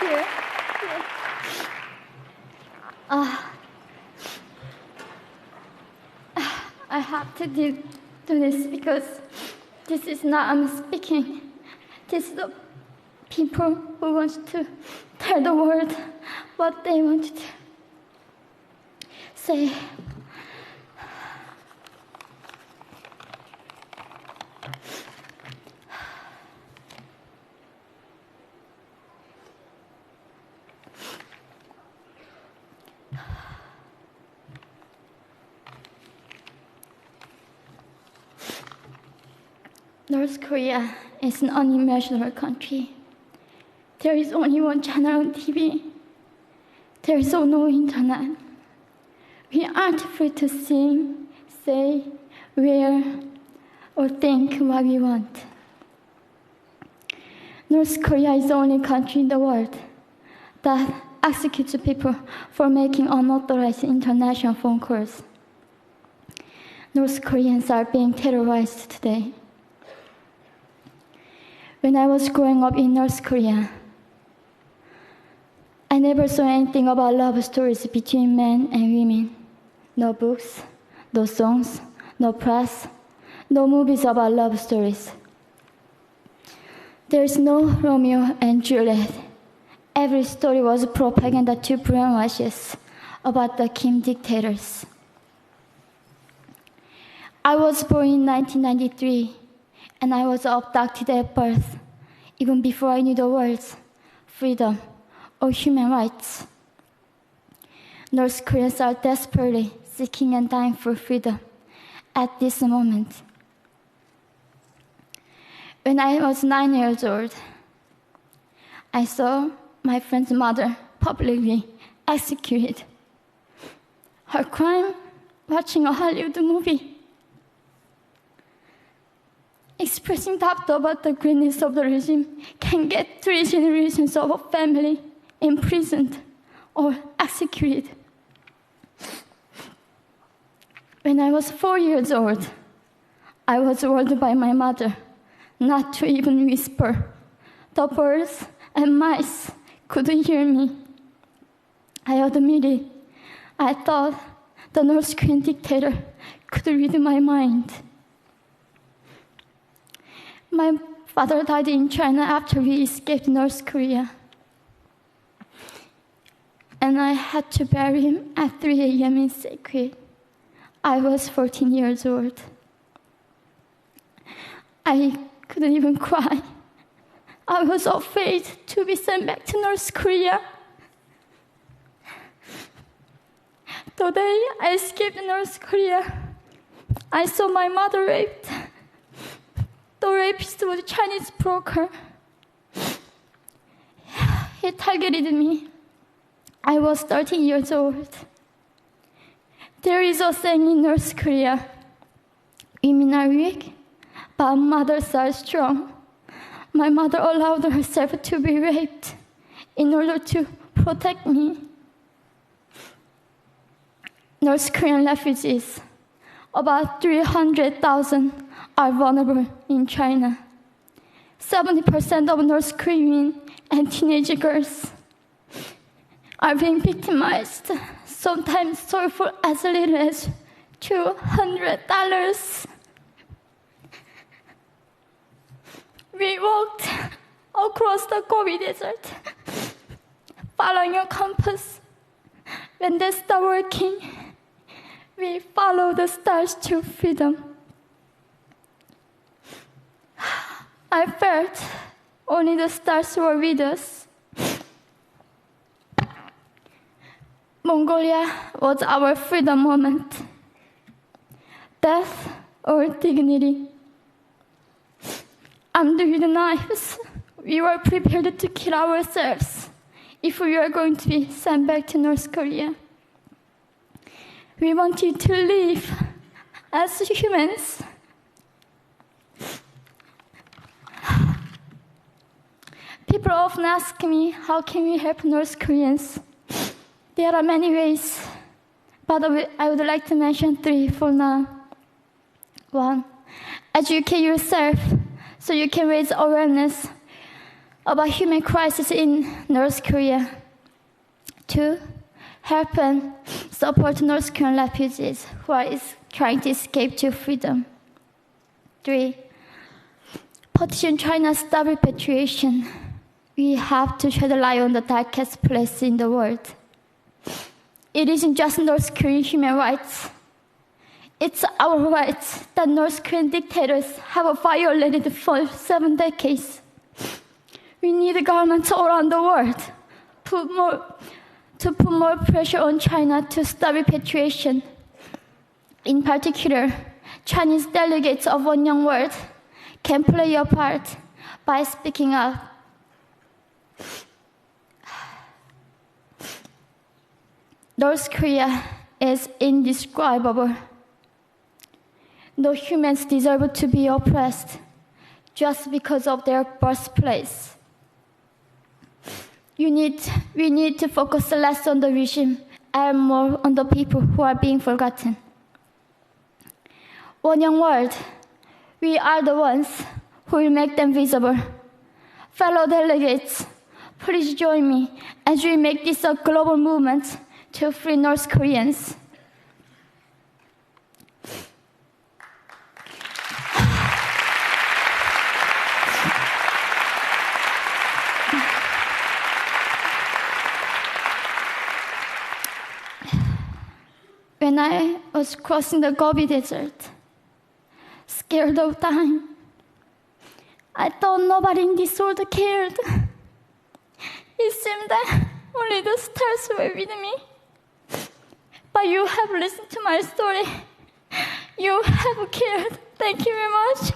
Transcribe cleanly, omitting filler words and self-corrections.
Here. I have to do this because this is not I'm speaking. This is the people who want to tell the world what they want to say. North Korea is an unimaginable country. There is only one channel on TV. There is no internet. We aren't free to sing, say, wear, or think what we want. North Korea is the only country in the world that executes people for making unauthorized international phone calls. North Koreans are being terrorized today. When I was growing up in North Korea, I never saw anything about love stories between men and women. No books, no songs, no press, no movies about love stories. There's no Romeo and Juliet. Every story was propaganda to brainwashes about the Kim dictators. I was born in 1993, and I was abducted at birth, even before I knew the words freedom or human rights. North Koreans are desperately seeking and dying for freedom at this moment. When I was 9 years old, I saw my friend's mother publicly executed. Her crime? Watching a Hollywood movie. Expressing doubt about the greatness of the regime can get 3 generations of a family imprisoned or executed. When I was 4 years old, I was warned by my mother not to even whisper. The birds and mice couldn't hear me. I admitted I thought the North Korean dictator could read my mind. My father died in China after we escaped North Korea. And I had to bury him at 3 a.m. in secret. I was 14 years old. I couldn't even cry. I was afraid to be sent back to North Korea. The day I escaped North Korea, I saw my mother raped. The rapist was a Chinese broker. He targeted me. I was 13 years old. There is a saying in North Korea, women are weak, but mothers are strong. My mother allowed herself to be raped in order to protect me. North Korean refugees, about 300,000, are vulnerable in China. 70% of North Korean and teenage girls are being victimized, sometimes sold for as little as $200. We walked across the Gobi Desert, following a compass. When they stopped working, we followed the stars to freedom. I felt only the stars were with us. Mongolia was our freedom moment. Death or dignity. Armed with knives, we were prepared to kill ourselves if we were going to be sent back to North Korea. We wanted to live as humans. People often ask me, how can we help North Koreans? There are many ways, but I would like to mention 3 for now. 1, educate yourself so you can raise awareness about human crisis in North Korea. 2. Help and support North Korean refugees who are trying to escape to freedom. 3. Petition China's stop repatriation. We have to shed light on the darkest place in the world. It isn't just North Korean human rights. It's our rights that North Korean dictators have violated for 7 decades. We need governments all around the world to put more pressure on China to stop repatriation. In particular, Chinese delegates of One Young World can play a part by speaking up. North Korea is indescribable. No humans deserve to be oppressed just because of their birthplace. We need to focus less on the regime and more on the people who are being forgotten. One Young World, we are the ones who will make them visible. Fellow delegates, please join me as we make this a global movement to free North Koreans. When I was crossing the Gobi Desert, scared of dying, I thought nobody in this world cared. It seemed that only the stars were with me. But you have listened to my story. You have cared. Thank you very much.